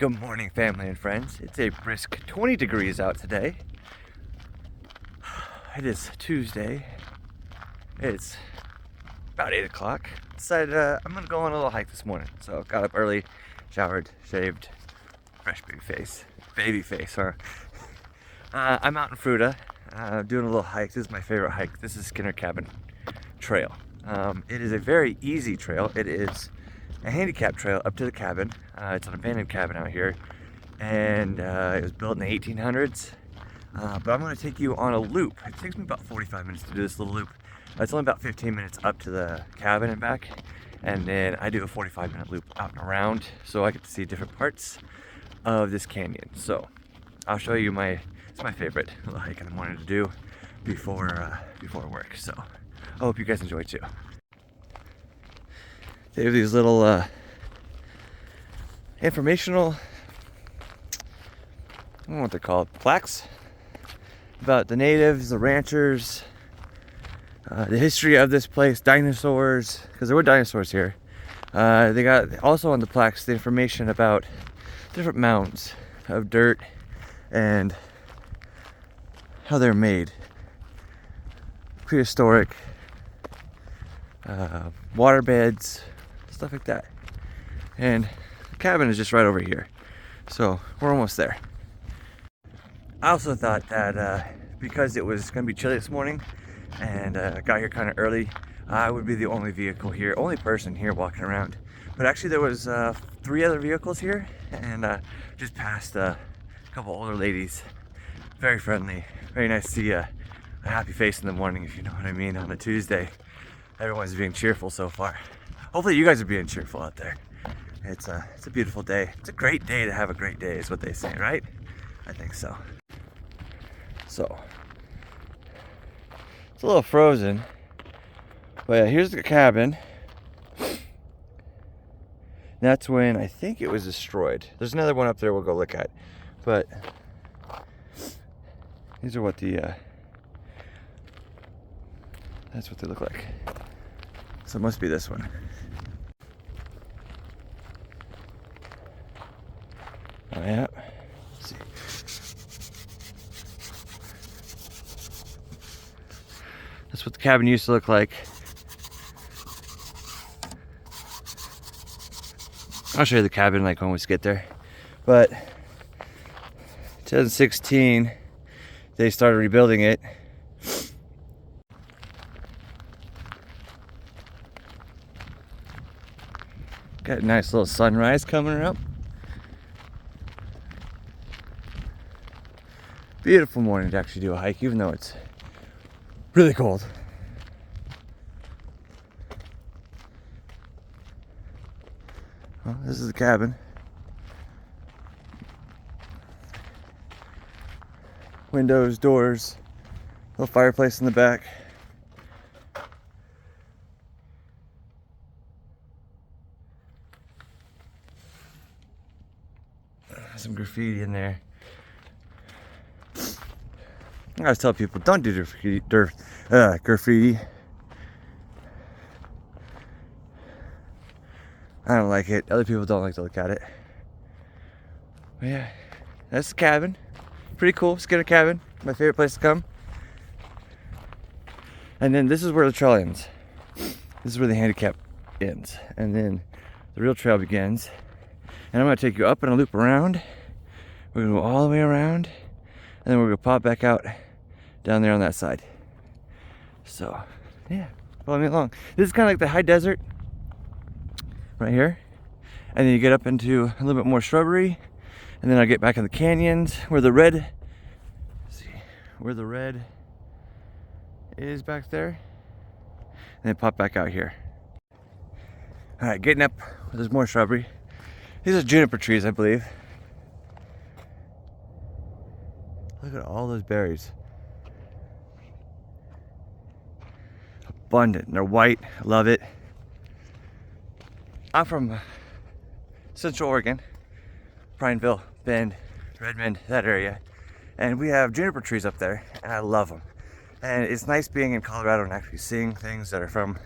Good morning, family and friends. It's a brisk 20 degrees out today. It is Tuesday. It's about 8 o'clock. Decided I'm gonna go on a little hike this morning. So got up early, showered, shaved, fresh baby face, huh? I'm out in Fruita, doing a little hike. This is my favorite hike. This is Skinner Cabin Trail. It is a very easy trail. It is a handicap trail up to the cabin. It's an abandoned cabin out here, and it was built in the 1800s. But I'm going to take you on a loop. It takes me about 45 minutes to do this little loop. It's only about 15 minutes up to the cabin and back, and then I do a 45-minute loop out and around, so I get to see different parts of this canyon. So I'll show you it's my favorite little hike in the morning to do before work. So I hope you guys enjoy too. They have these little informational, I don't know what they're called, plaques about the natives, the ranchers, the history of this place, dinosaurs, because there were dinosaurs here. They got also on the plaques the information about different mounds of dirt and how they're made. Prehistoric water beds, stuff like that. And the cabin is just right over here, so we're almost there. I also thought that because it was going to be chilly this morning and I got here kind of early, I would be the only person here walking around. But actually there was 3 other vehicles here, and just passed a couple older ladies. Very friendly, very nice to see a happy face in the morning, if you know what I mean, on a Tuesday. Everyone's being cheerful so far. Hopefully you guys are being cheerful out there. It's a beautiful day. It's a great day to have a great day, is what they say, right? I think so. So, it's a little frozen, but yeah, here's the cabin. That's when I think it was destroyed. There's another one up there we'll go look at, but these are what that's what they look like. So it must be this one. Oh yeah. Let's see. That's what the cabin used to look like. I'll show you the cabin like when we get there. But 2016, they started rebuilding it. Got a nice little sunrise coming up. Beautiful morning to actually do a hike, even though it's really cold. Well, this is the cabin. Windows, doors, little fireplace in the back. Some graffiti in there. I always tell people, don't do graffiti. I don't like it. Other people don't like to look at it. But yeah, that's the cabin. Pretty cool. Skinner Cabin. My favorite place to come. And then this is where the trail ends. This is where the handicap ends. And then the real trail begins. And I'm going to take you up and a loop around. We're going to go all the way around. And then we're going to pop back out down there on that side. So, yeah, follow me along. This is kind of like the high desert right here. And then you get up into a little bit more shrubbery. And then I get back in the canyons where the red, where the red is back there. And then pop back out here. All right, getting up, there's more shrubbery. These are juniper trees, I believe. Look at all those berries. Abundant. And they're white. I love it. I'm from Central Oregon, Prineville, Bend, Redmond, that area. And we have juniper trees up there, and I love them. And it's nice being in Colorado and actually seeing things that are from,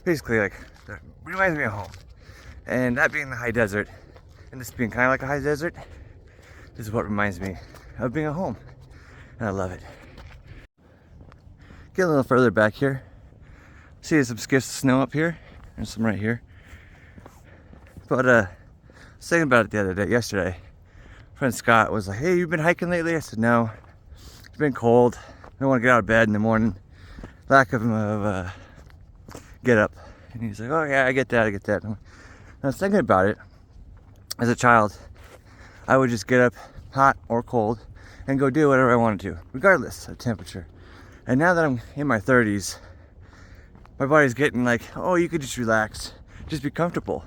basically like, that reminds me of home. And that being the high desert, and this being kind of like a high desert, this is what reminds me of being at home, and I love it. Get a little further back here. See some skiffs of snow up here, and some right here. But I was thinking about it yesterday. Friend Scott was like, "Hey, you've been hiking lately?" I said, "No, it's been cold. I don't want to get out of bed in the morning. Lack of get up." And he's like, "Oh yeah, I get that. And I was thinking about it. As a child, I would just get up, hot or cold, and go do whatever I wanted to, regardless of temperature. And now that I'm in my 30s, my body's getting like, oh, you could just relax, just be comfortable.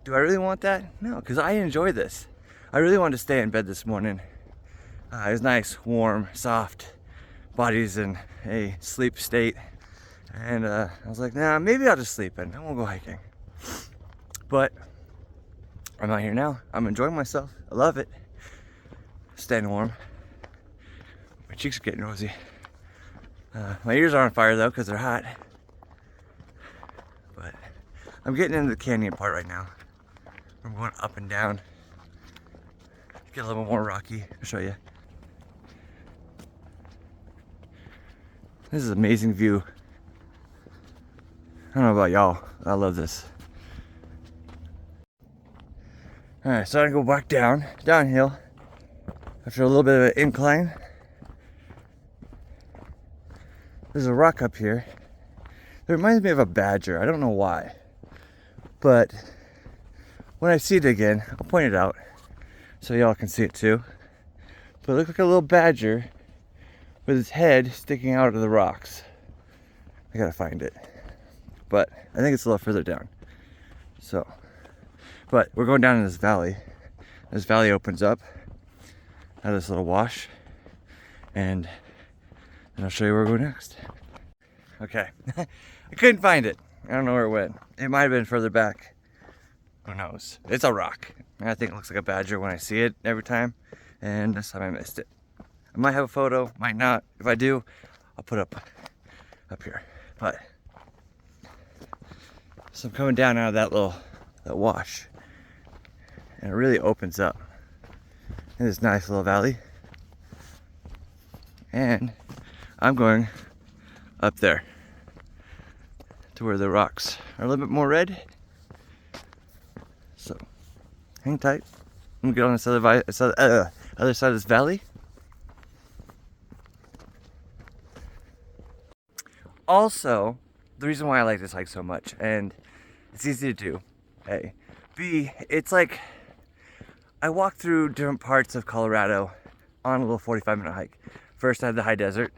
Do I really want that? No, because I enjoy this. I really wanted to stay in bed this morning. It was nice, warm, soft. Body's in a sleep state. And I was like, nah, maybe I'll just sleep in. I won't go hiking. But I'm out here now. I'm enjoying myself. I love it. Staying warm. My cheeks are getting rosy. My ears are on fire though, because they're hot. But I'm getting into the canyon part right now. I'm going up and down. Get a little more rocky. I'll show you. This is an amazing view. I don't know about y'all. I love this. Alright, so I go back downhill, after a little bit of an incline. There's a rock up here. It reminds me of a badger. I don't know why. But when I see it again, I'll point it out so y'all can see it too. But it looks like a little badger with its head sticking out of the rocks. I gotta find it. But I think it's a little further down. So, but we're going down in this valley. This valley opens up out of this little wash, and then I'll show you where we're going next. Okay, I couldn't find it. I don't know where it went. It might have been further back. Who knows? It's a rock. I think it looks like a badger when I see it every time, and this time I missed it. I might have a photo, might not. If I do, I'll put up here. But so I'm coming down out of that wash, and it really opens up in this nice little valley. And I'm going up there to where the rocks are a little bit more red. So hang tight. I'm gonna get on this other side of this valley. Also, the reason why I like this hike so much, and it's easy to do, A. B, it's like I walked through different parts of Colorado on a little 45-minute hike. First I had the high desert.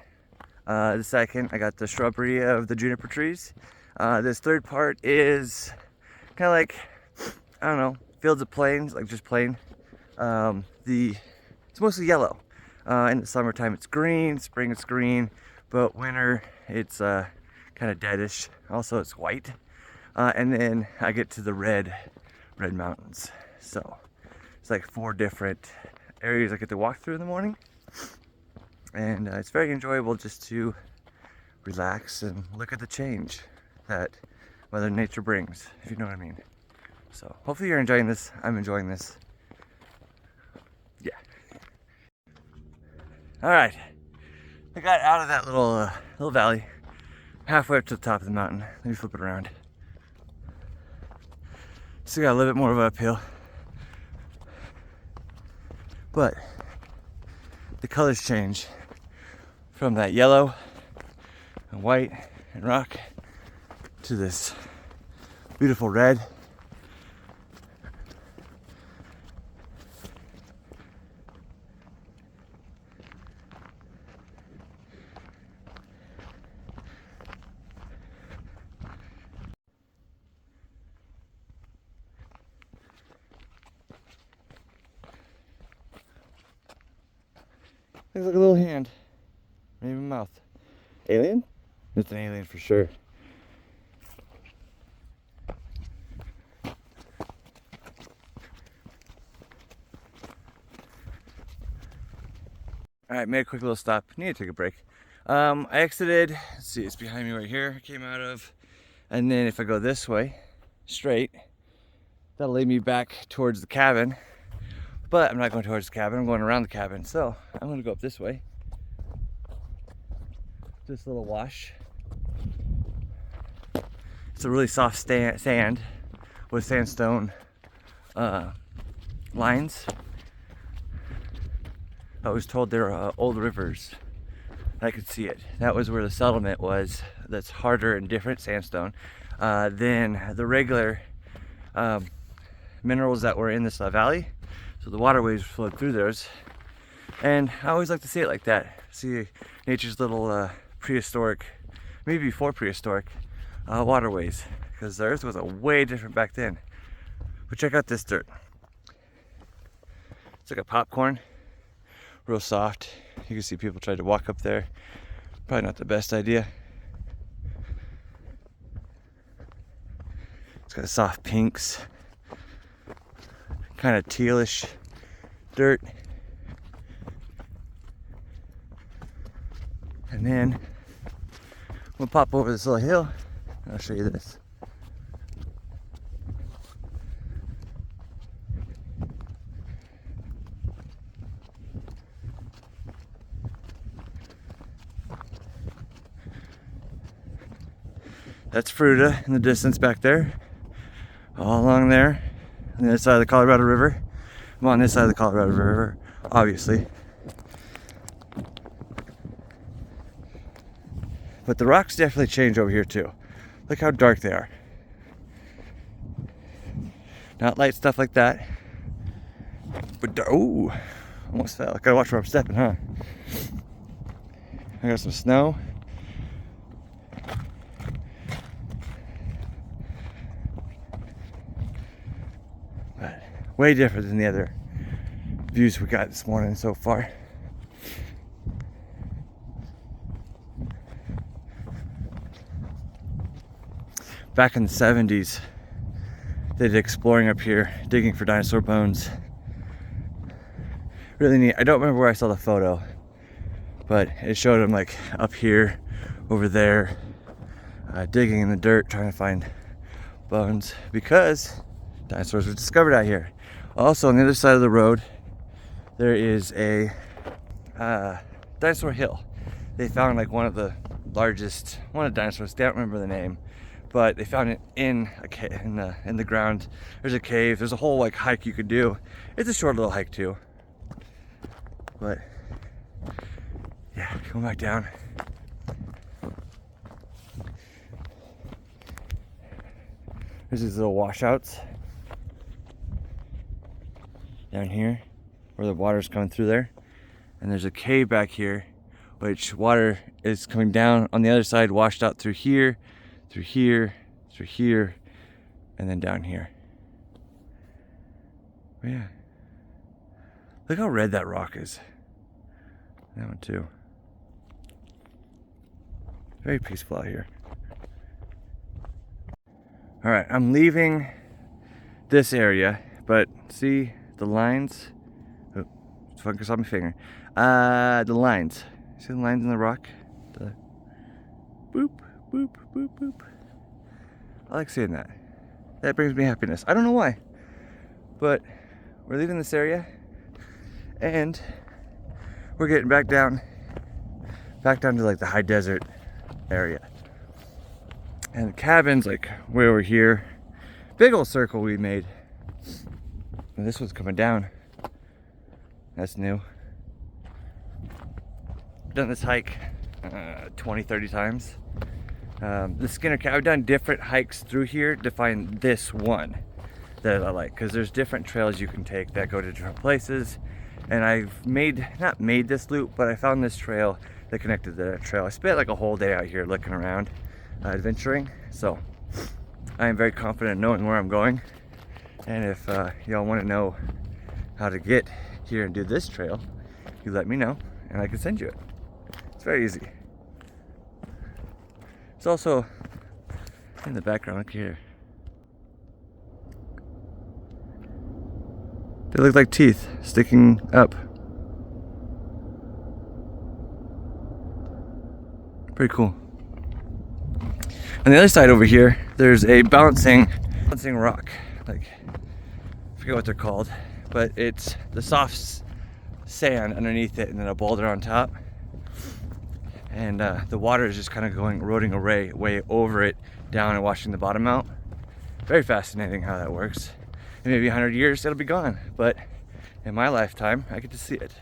The second I got the shrubbery of the juniper trees. This third part is kind of like, I don't know, fields of plains, like just plain. It's mostly yellow. In the summertime it's green, spring it's green, but winter it's kind of deadish. Also it's white. And then I get to the red mountains. So it's like 4 different areas I get to walk through in the morning. And it's very enjoyable just to relax and look at the change that Mother Nature brings, if you know what I mean. So hopefully you're enjoying this. I'm enjoying this. Yeah. All right. I got out of that little valley, halfway up to the top of the mountain. Let me flip it around. Still got a little bit more of an uphill, but the colors change from that yellow and white and rock to this beautiful red. Looks like a little hand, maybe a mouth. Alien? It's an alien for sure. Alright, made a quick little stop. Need to take a break. I exited, let's see, it's behind me right here, I came out of. And then if I go this way, straight, that'll lead me back towards the cabin. But I'm not going towards the cabin, I'm going around the cabin. So I'm gonna go up this way. This little wash. It's a really soft sand with sandstone lines. I was told they're old rivers. I could see it. That was where the settlement was. That's harder and different sandstone than the regular minerals that were in this valley. So the waterways flowed through those. And I always like to see it like that. See nature's little prehistoric, maybe before prehistoric, waterways. Because the earth was way different back then. But check out this dirt. It's like a popcorn. Real soft. You can see people tried to walk up there. Probably not the best idea. It's got soft pinks. Kind of tealish dirt. And then we'll pop over this little hill and I'll show you this. That's Fruita in the distance back there. All along there, on the other side of the Colorado River. I'm on this side of the Colorado River, obviously. But the rocks definitely change over here too. Look how dark they are. Not light stuff like that. But ooh, almost fell. I gotta watch where I'm stepping, huh? I got some snow. But way different than the other views we got this morning so far. Back in the 70s, they did exploring up here, digging for dinosaur bones. Really neat. I don't remember where I saw the photo, but it showed them like up here, over there, digging in the dirt, trying to find bones because dinosaurs were discovered out here. Also, on the other side of the road, there is a dinosaur hill. They found like one of the dinosaurs. They don't remember the name. But they found it in the ground. There's a cave. There's a whole like hike you could do. It's a short little hike too. But yeah, going back down. There's these little washouts down here where the water's coming through there. And there's a cave back here, which water is coming down on the other side, washed out through here, through here, through here, and then down here. But yeah. Look how red that rock is. That one too. Very peaceful out here. Alright, I'm leaving this area, but see the lines? Oh, focus on my finger. The lines. See the lines in the rock? The boop, boop, boop, boop. I like seeing that. That brings me happiness. I don't know why, but we're leaving this area and we're getting back down to like the high desert area. And the cabin's like way over here. Big old circle we made. And this one's coming down. That's new. Done this hike 20, 30 times. The Skinner Cabin, I've done different hikes through here to find this one that I like, because there's different trails you can take that go to different places. And I've not made this loop, but I found this trail that connected to that trail. I spent like a whole day out here looking around, adventuring. So I am very confident in knowing where I'm going. And if y'all want to know how to get here and do this trail, you let me know and I can send you it. It's very easy. It's also in the background, look here. They look like teeth sticking up. Pretty cool. On the other side over here, there's a bouncing rock. Like, forget what they're called, but it's the soft sand underneath it and then a boulder on top. And the water is just kind of eroding away way over it down and washing the bottom out. Very fascinating how that works. And maybe 100 years it'll be gone, but in my lifetime I get to see it.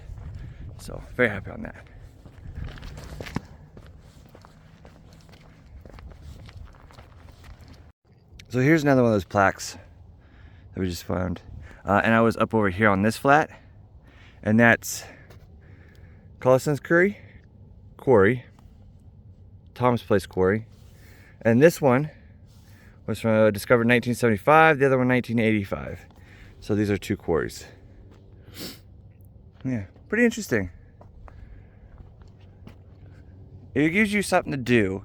So very happy on that. So here's another one of those plaques that we just found. And I was up over here on this flat, and that's Collison's Quarry, Tom's Place Quarry. And this one was discovered in 1975, the other one 1985. So these are two quarries. Yeah, pretty interesting. It gives you something to do,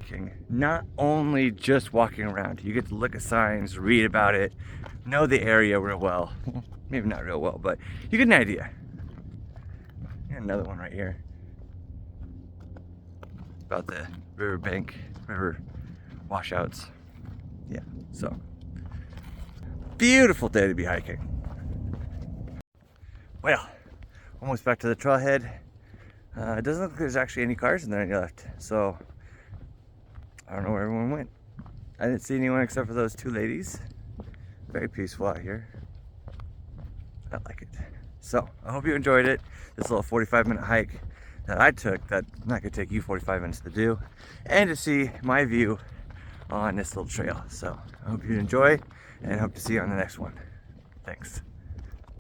not only just walking around. You get to look at signs, read about it, know the area real well. Maybe not real well, but you get an idea. Another one right here about the river washouts. Yeah, so beautiful day to be hiking. Well, almost back to the trailhead. It doesn't look like there's actually any cars in there any left, so I don't know where everyone went. I didn't see anyone except for those two ladies. Very peaceful out here. I like it. So I hope you enjoyed it. This little 45-minute hike that I took that's not gonna take you 45 minutes to do, and to see my view on this little trail. So I hope you enjoy, and hope to see you on the next one. Thanks.